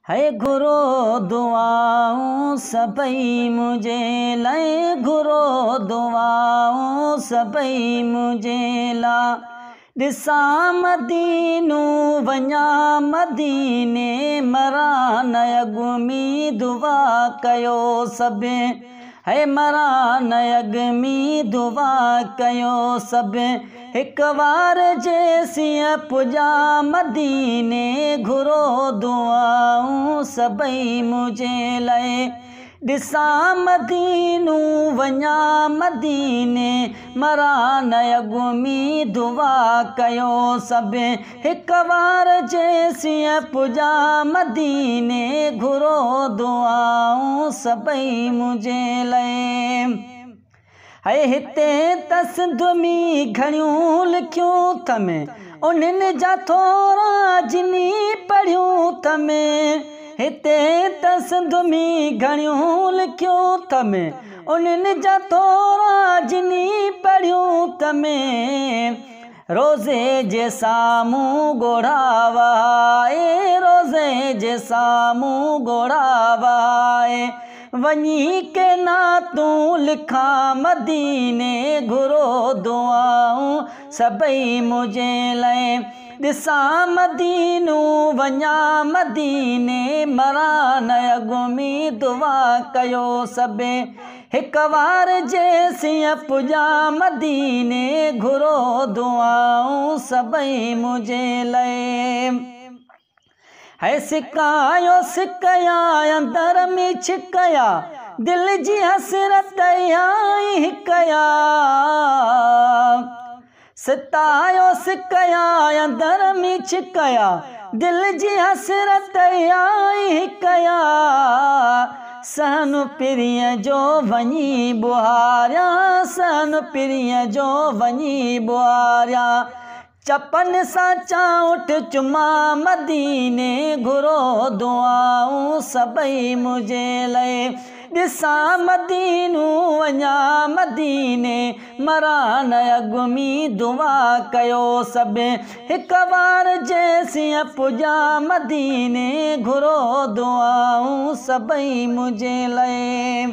है घुरो दुआऊं सबई मुझे लाए, घुरो दुआऊं सबई मुझे ला। ॾिसां मदीनो वञा मदीने मरा न अॻुमी दुआ कयो सभु, है मरा न अॻुमी दुआ कयो सभु। हिक बार जेसीं पुॼा मदीने घुरो दुआऊं सबई मुझे लाए। ॾिसां मदीनो वञा मदीने मरा न अॻुमी दुआ कयो सभु। हिक बार जेसीं पुॼा मदीने घुरो दुआऊं सबई मुझे लाए। है हिते तसदुमी घणियूं लिखियूं तमें, उन्हनि जा थोरा जिनी पढ़ियूं तमें। हिते तसदुमी घणियूं लिखियूं तमें, उन्हनि जा थोरा जिनी पढ़ियूं तमें। रोज़े जे साम्हूं ॻोढ़ावाए, रोज़े जे साम्हूं ॻोढ़ावाए। वञी के ना तूं लिखा मदीने घुरो दुआऊं सबई मुझे लाए। ॾिसां मदीनो वञा मदीने मरा न अॻुमी दुआ कयो सभु। हिक बार जेसीं पुॼा मदीने घुरो दुआऊं सबई मुझे लाए। है सिकायो सिकया अंदर में छिकया, दिल जी हसरत आई हिकया। सितायो सिकया अंदर में छिकया, दिल जी हसरत आई हिकया। सहन पिरीअ जो वञी बुहारिया, सहन पिरीअ जो वञी बुहारिया। चपन सां चाउठ चुमा मदीने घुरो दुआऊं सबई मुझे लाए। ॾिसां मदीनो वञा मदीने मरा न अॻुमी दुआ कयो सभु। हिक बार जेसीं पुॼा मदीने घुरो दुआऊं सबई मुझे लाए।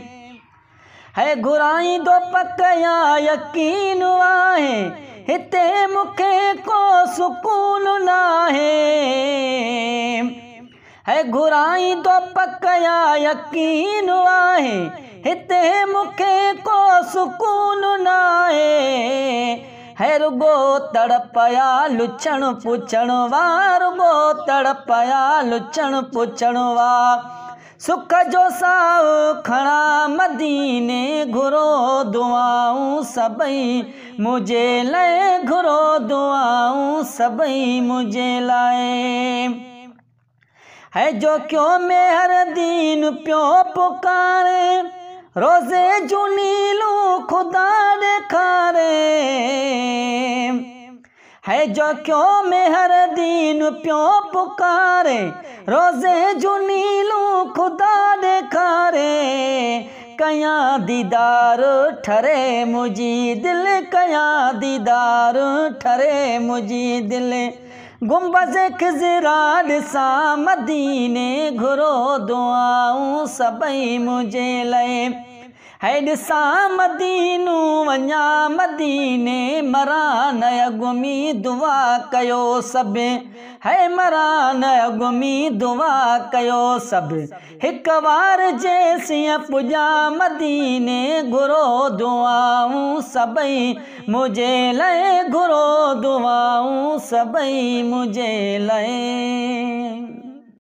है घुराईंदो पकया यकीन आहे, हिते मूंखे को सुकून नाहे। है घुराईंदो पकया यकीन आहे, हिते मूंखे को सुकून नाहे। है रुगो तड़पया लुछण पुछण वार, रुगो तड़पया लुछण पुछण वार। सुख जो साओ खणा मदीने घुरो दुआऊं सबई मुझे लाए, घुरो दुआऊं सबई मुझे लाए। है जो क्यों में हर दीन प्यो पुकारे, रोज़े जूं नीलूं खुदा ॾेखारे। है जो क्यों में हर दीन प्यो पुकारे, रोज़े जूं नीलूं खुदा ॾेखारे। कयां दीदार ठरे मुझी दिल, कयां दीदार ठरे मुझी दिल। गुंबज़ खिज़रा ॾिसां मदीने घुरो दुआऊं सबई मुझे लाए। है ॾिसां मदीनो वञा मदीने मरा न अॻुमी दुआ कयो सभु। है मरा न अॻुमी दुआ कयो सभु। हिक बार जेसीं पुॼा मदीने घुरो दुआऊं सबई मुझे लाए, घुरो दुआऊं सबई मुझे लाए।